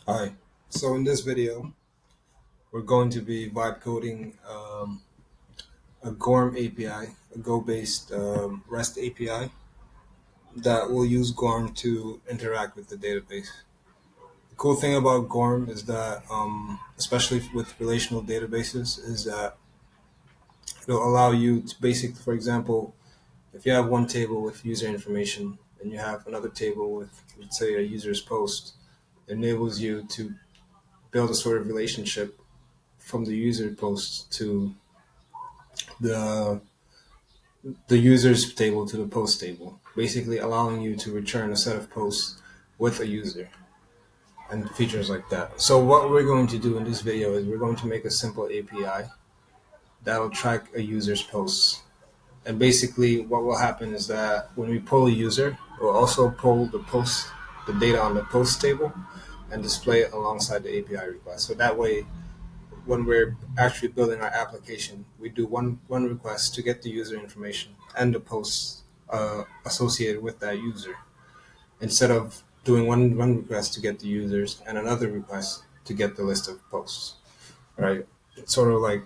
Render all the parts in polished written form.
Hi. So in this video, we're going to be vibe coding a GORM API, a Go-based REST API that will use GORM to interact with the database. The cool thing about GORM is that, especially with relational databases, is that it'll allow you to for example, if you have one table with user information and you have another table with, let's say, a user's post, it enables you to build a sort of relationship from the user post to the the user's table to the post table, basically allowing you to return a set of posts with a user and features like that. So what we're going to do in this video is we're going to make a simple API that'll track a user's posts. And basically what will happen is that when we pull a user, we'll also pull the data on the post table and display it alongside the API request. So that way when we're actually building our application, we do one request to get the user information and the posts associated with that user, instead of doing one request to get the users and another request to get the list of posts. Right? It's sort of like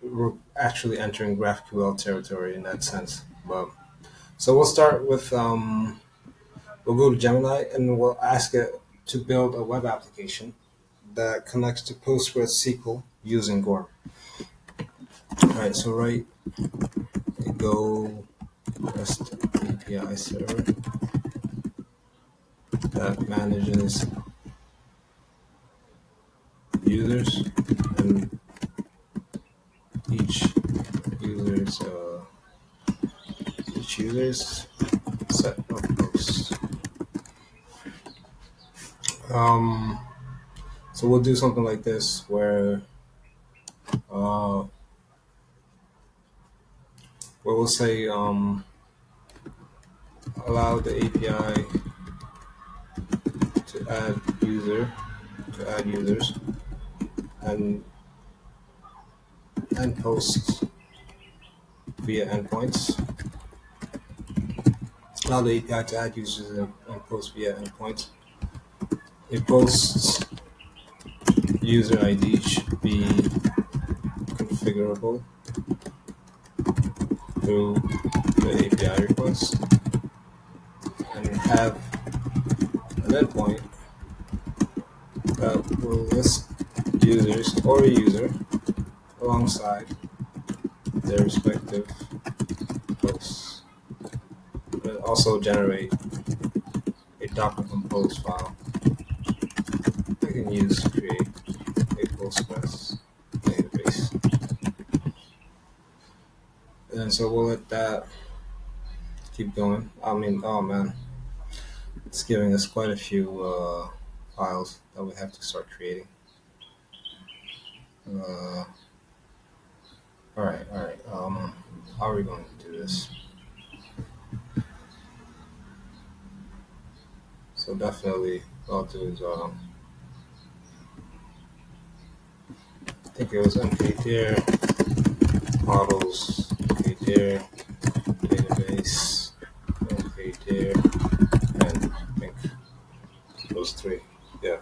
we're actually entering GraphQL territory in that sense. But so we'll start with we'll go to Gemini and we'll ask it to build a web application that connects to PostgreSQL using GORM. All right, so Go REST API server that manages users and each user's uh, each user's set of posts. Um, so we'll do something like this uh, where we'll say allow the API to add users and posts via endpoints. Allow the API to add users and posts via endpoints. A post's user ID should be configurable through the API request and have an endpoint that will list users or a user alongside their respective posts. It also generate a Docker Compose file I can use to create a Postgres database. And so we'll let that keep going. I mean, oh man, it's giving us quite a few files that we have to start creating. Uh, all right. How are we going to do this? So definitely, what I'll do is I think it was mkdir models, mkdir database, mkdir, and I think those three. Yeah.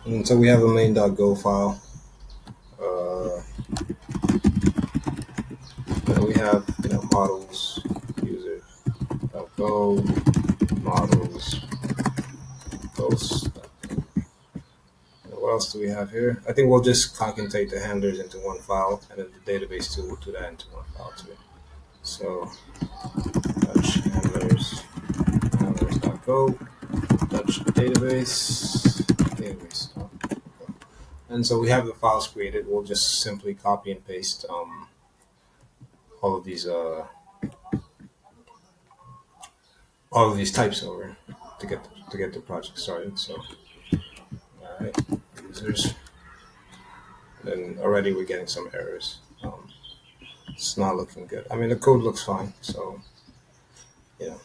And so we have a main.go file. And we have models user.go models post. What else do we have here? I think we'll just concatenate the handlers into one file and then the database tool to that into one file too. So Dutch handlers.go, Dutch database. And so we have the files created. We'll just simply copy and paste all of these types over to get the project started. So all right, users. Then already we're getting some errors. It's not looking good. I mean, the code looks fine. So yeah.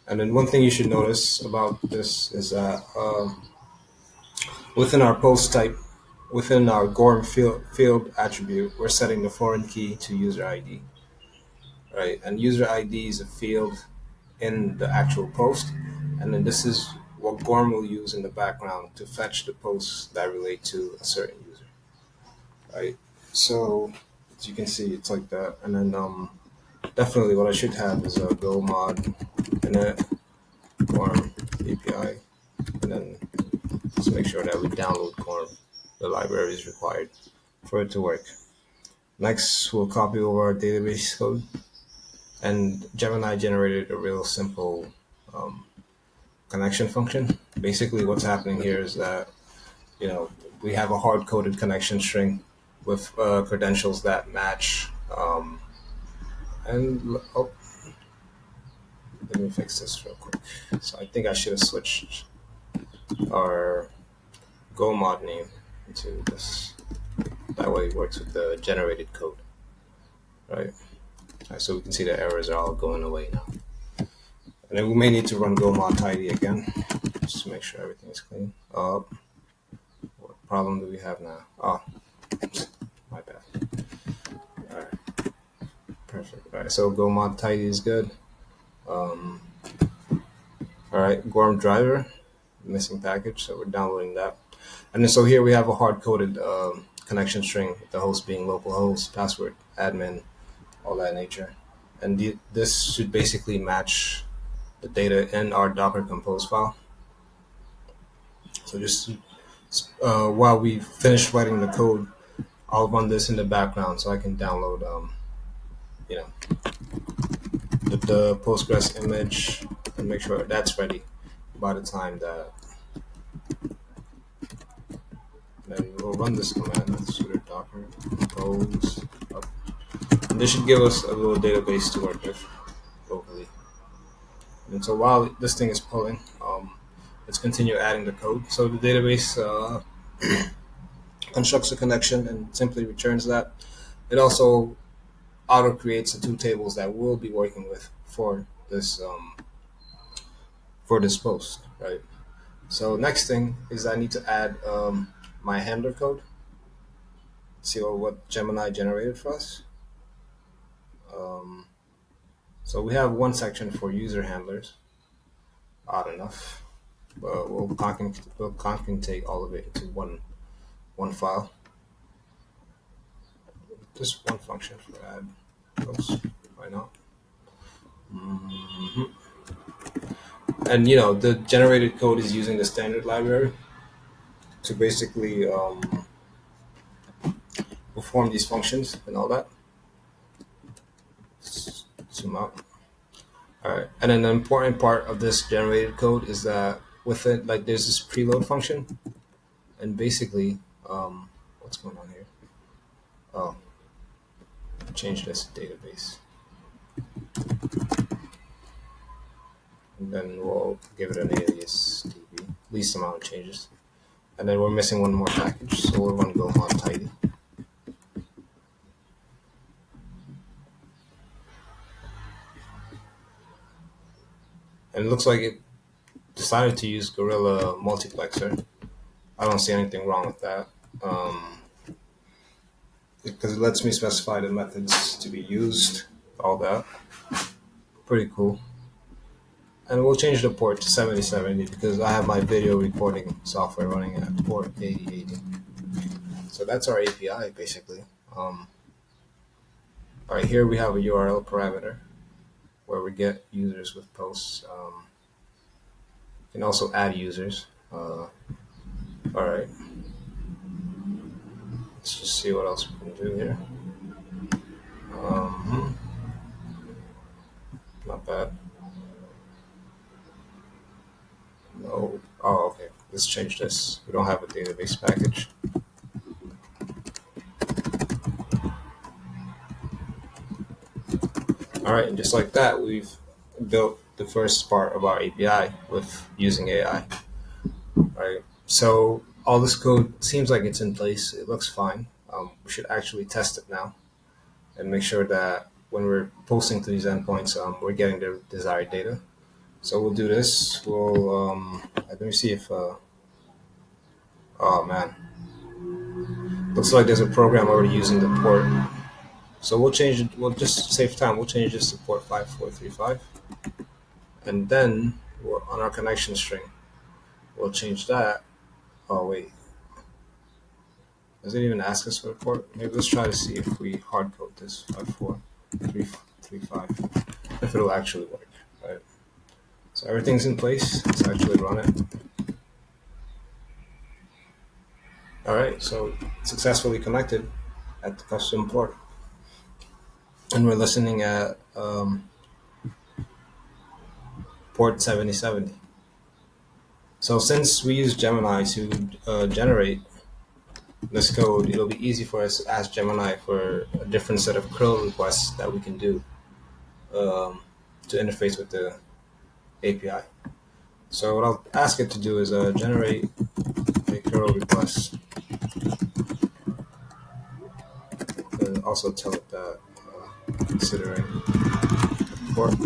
And then one thing you should notice about this is that within our post type, within our GORM field attribute, we're setting the foreign key to user ID, right? And user ID is a field in the actual post, and then this is what GORM will use in the background to fetch the posts that relate to a certain user, right? So as you can see, it's like that. And then definitely what I should have is a go mod init GORM API, and then just make sure that we download GORM. The library is required for it to work. Next, we'll copy over our database code, and Gemini generated a real simple um, connection function. Basically, what's happening here is that we have a hard-coded connection string with credentials that match. And oh, let me fix this real quick. So I think I should have switched our Go mod name into this. That way, it works with the generated code, right? All right, so we can see the errors are all going away now. And then we may need to run go mod tidy again, just to make sure everything is clean. What problem do we have now? Oh, my bad. All right, perfect. All right, so go mod tidy is good. All right, GORM driver, missing package, so we're downloading that. And then so here we have a hard-coded connection string, the host being localhost, password, admin, all that nature. And this should basically match the data in our Docker Compose file. So just while we finish writing the code, I'll run this in the background so I can download, the Postgres image and make sure that's ready by the time that. Then we'll run this command, sudo docker compose up. And this should give us a little database to work with locally. And so while this thing is pulling, let's continue adding the code. So the database constructs a connection and simply returns that. It also auto creates the two tables that we'll be working with for this post, right? So next thing is I need to add my handler code. See what Gemini generated for us. So we have one section for user handlers. Odd enough, but we'll concatenate all of it into one file. Just one function for add post. Why not? Mm-hmm. And the generated code is using the standard library to basically perform these functions and all that. Zoom out. All right, and then the important part of this generated code is that with it, like there's this preload function, and basically, what's going on here? Oh, change this database, and then we'll give it an alias db, least amount of changes, and then we're missing one more package, so we'll run go mod tidy. And it looks like it decided to use Gorilla multiplexer. I don't see anything wrong with that, because it lets me specify the methods to be used, all that. Pretty cool. And we'll change the port to 7070 because I have my video recording software running at port 8080. So that's our API basically. All right, here we have a URL parameter where we get users with posts. You can also add users. All right. Let's just see what else we can do here. Not bad. No. Oh, okay. Let's change this. We don't have a database package. All right, and just like that, we've built the first part of our API with using AI. Right. So all this code seems like it's in place. It looks fine. We should actually test it now and make sure that when we're posting to these endpoints, we're getting the desired data. So we'll do this. We'll let me see if. Oh man, looks like there's a program already using the port. So we'll change it. We'll just save time. We'll change this to port 5435, and then on our connection string, we'll change that. Oh wait, does it even ask us for a port? Maybe let's try to see if we hard code this 54335 if it'll actually work. Right. So everything's in place. Let's actually run it. All right. So successfully connected at the custom port, and we're listening at port 7070. So since we use Gemini to generate this code, it'll be easy for us to ask Gemini for a different set of curl requests that we can do to interface with the API. So what I'll ask it to do is generate a curl request. And also tell it that considering the port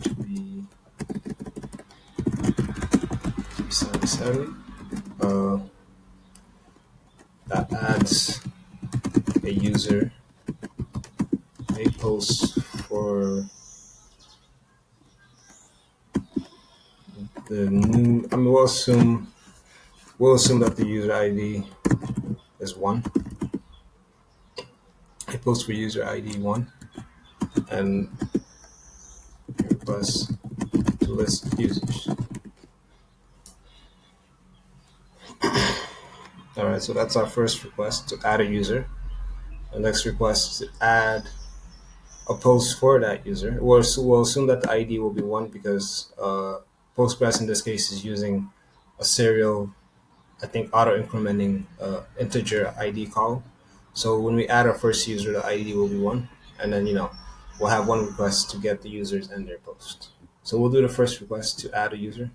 to be 7070, that adds a user a post for the new. I mean, we'll assume that the user ID is 1. A post for user ID 1, and request to list users. All right, so that's our first request, to add a user. The next request is to add a post for that user. We'll assume that the ID will be 1 because Postgres in this case is using a serial, I think, auto-incrementing integer ID column. So when we add our first user, the ID will be 1, and then we'll have one request to get the users and their post. So we'll do the first request to add a user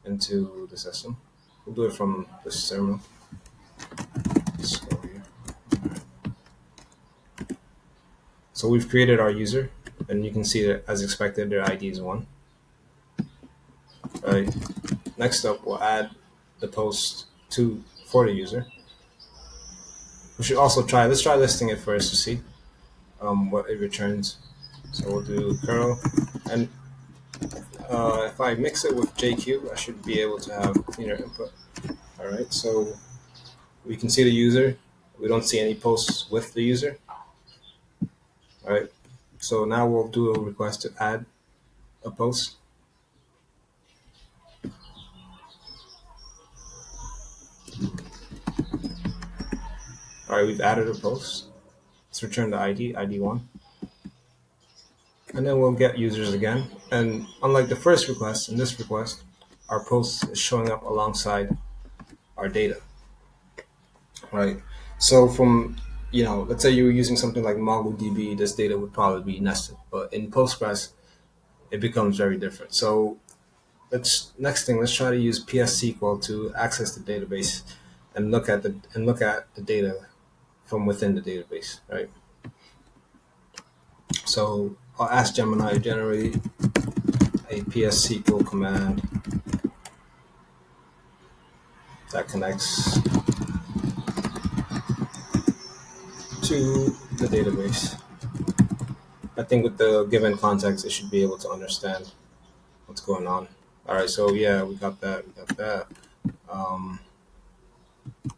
into the system. We'll do it from this terminal. Let's go here. So we've created our user, and you can see that as expected, their ID is 1. Right. Next up, we'll add the post for the user. We should also let's try listing it first to see what it returns. So we'll do curl, and if I mix it with JQ, I should be able to have cleaner input. All right, so we can see the user. We don't see any posts with the user. All right, so now we'll do a request to add a post. All right, we've added a post. Let's return the ID 1. And then we'll get users again. And unlike the first request, in this request, our post is showing up alongside our data. Right. So from, let's say you were using something like MongoDB, this data would probably be nested. But in Postgres, it becomes very different. So let's try to use PostgreSQL to access the database and look at the data from within the database, right? So I'll ask Gemini to generate a PostgreSQL command that connects to the database. I think with the given context, it should be able to understand what's going on. All right, so yeah, we got that.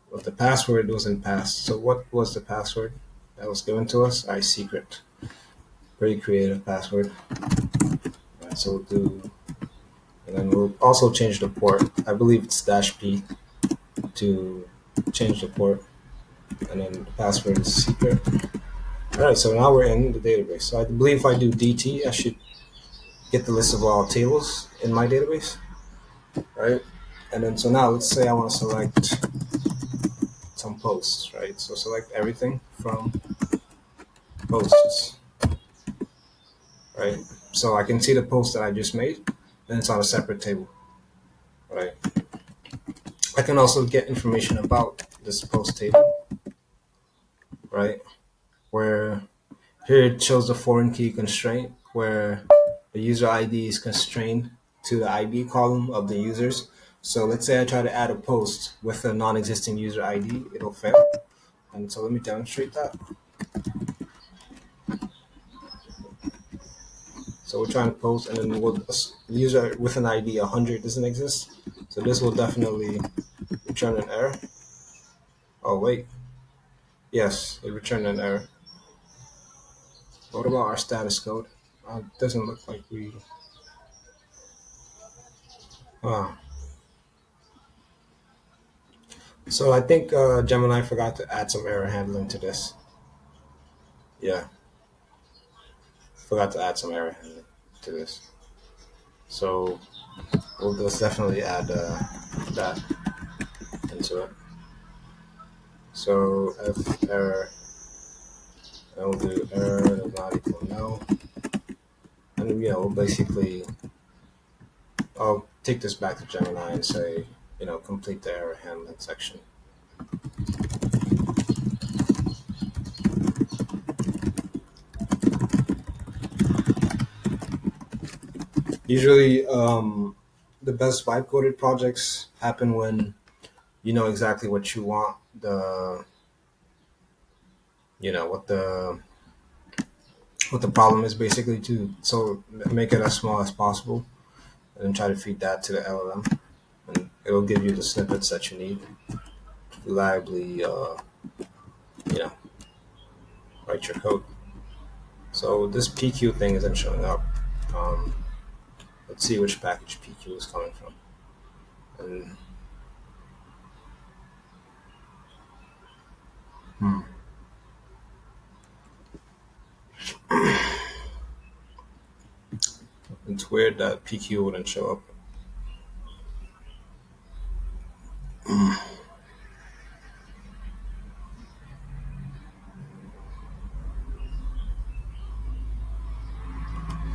But the password wasn't passed. So what was the password that was given to us? secret. Pretty creative password. All right, so we'll do, and then we'll also change the port. I believe it's -P to change the port, and then the password is secret. All right, so now we're in the database. So I believe if I do DT, I should get the list of all tables in my database, right? And then so now let's say I want to select some posts, right? So select everything from posts, right? So I can see the post that I just made, and it's on a separate table, right? I can also get information about this post table, right? Where here it shows the foreign key constraint, where the user ID is constrained to the ID column of the users. So let's say I try to add a post with a non-existing user ID, it'll fail. And so let me demonstrate that. So we're trying to post, and then we'll, user with an ID 100 doesn't exist. So this will definitely return an error. Oh wait, yes, it returned an error. What about our status code? Doesn't look like we. Ah, so I think Gemini forgot to add some error handling to this. Yeah, forgot to add some error handling to this. So we'll just definitely add that into it. So if error, and we'll do error does not equal no, and we'll basically I'll take this back to Gemini and say complete the error handling section. Usually, the best vibe coded projects happen when you know exactly what you want what the problem is basically to so make it as small as possible and then try to feed that to the LLM and it'll give you the snippets that you need to reliably you know write your code. So this PQ thing isn't showing up. Um, let's see which package PQ is coming from. And hmm, it's weird that PQ wouldn't show up.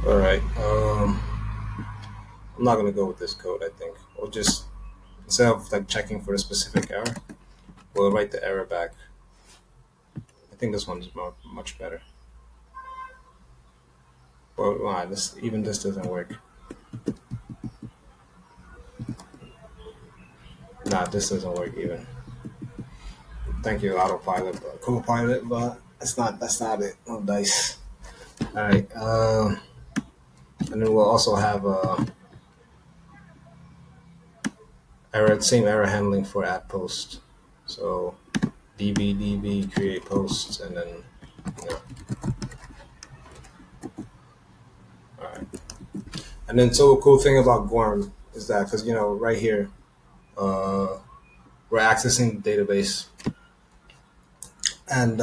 All right. I'm not gonna go with this code. I think we'll just instead of like checking for a specific error, we'll write the error back. I think this one's much better. Well, wow, this doesn't work. Nah, this doesn't work even. Thank you, autopilot, co-pilot, but that's not it. No dice. All right. And then we'll also have same error handling for add post. So db create posts, and then yeah. All right. And then so a cool thing about GORM is that because right here uh, we're accessing the database and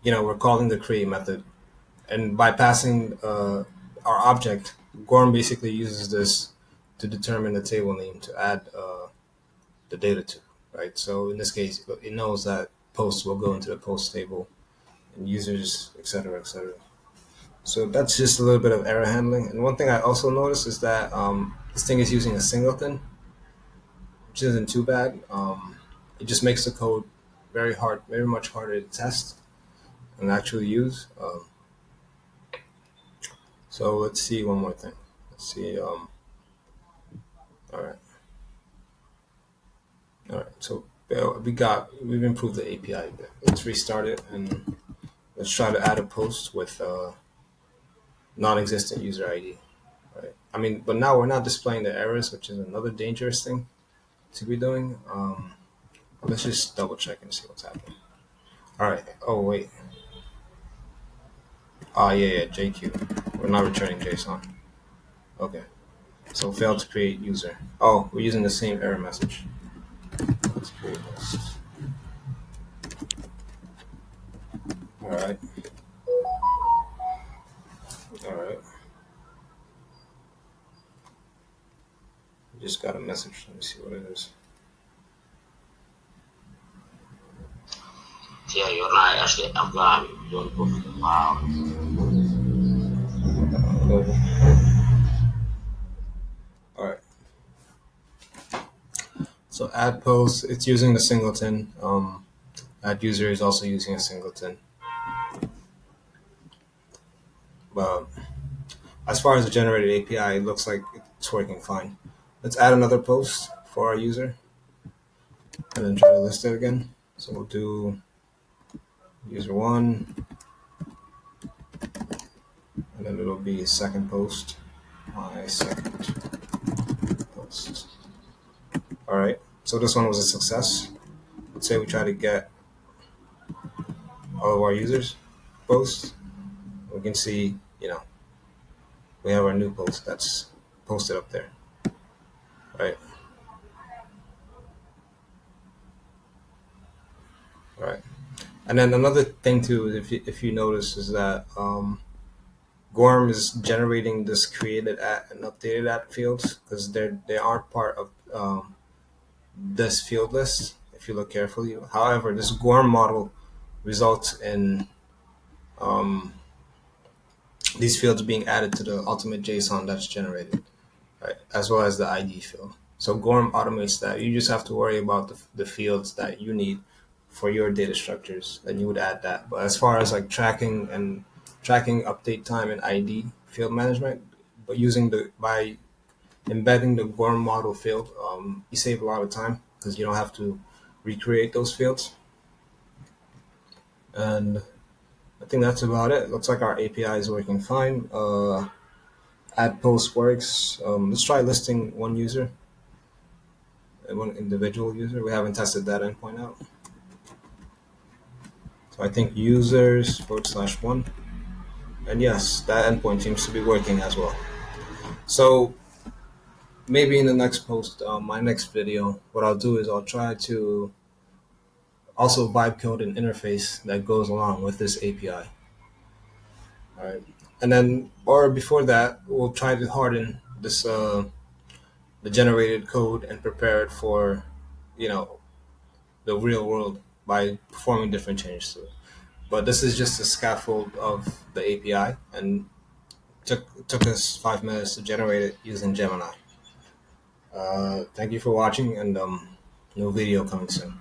we're calling the create method and by passing our object, GORM basically uses this to determine the table name to add the data to, right? So in this case, it knows that posts will go into the post table and users, etc., etc. So that's just a little bit of error handling. And one thing I also noticed is that this thing is using a singleton, which isn't too bad. It just makes the code very much harder to test and actually use. So let's see one more thing. Let's see. All right. All right. So we've improved the API a bit. Let's restart it and let's try to add a post with non-existent user ID. Right. I mean, but now we're not displaying the errors, which is another dangerous thing to be doing. Let's just double check and see what's happening. All right. Oh wait. Yeah, JQ. We're not returning JSON. Okay. So failed to create user. Oh, we're using the same error message. Let's create this. All right. All right. Just got a message. Let me see what it is. Yeah, you're right. Actually, I'm glad you don't put wow. All right. So add post, it's using the singleton. Add user is also using a singleton. But as far as the generated API, it looks like it's working fine. Let's add another post for our user and then try to list it again. So we'll do user one, and and then it'll be second post. My second post. All right. So this one was a success. Let's say we try to get all of our users posts. We can see, we have our new post that's posted up there, right? All right. And then another thing too, if you notice, is that GORM is generating this created at and updated at fields because they aren't part of this field list. If you look carefully, however, this GORM model results in um, these fields being added to the ultimate JSON that's generated, right? As well as the ID field. So GORM automates that. You just have to worry about the fields that you need for your data structures, and you would add that. But as far as like tracking update time and ID field management, but using the by embedding the GORM model field, you save a lot of time because you don't have to recreate those fields. And I think that's about it. Looks like our API is working fine. Add post works. Let's try listing one user, one individual user. We haven't tested that endpoint out. So I think users / one. And yes, that endpoint seems to be working as well. So maybe in the next post, my next video, what I'll do is I'll try to also vibe code an interface that goes along with this API. All right. And then, or before that, we'll try to harden this the generated code and prepare it for, you know, the real world by performing different changes to it. But this is just a scaffold of the API, and took us 5 minutes to generate it using Gemini. Thank you for watching, and new video coming soon.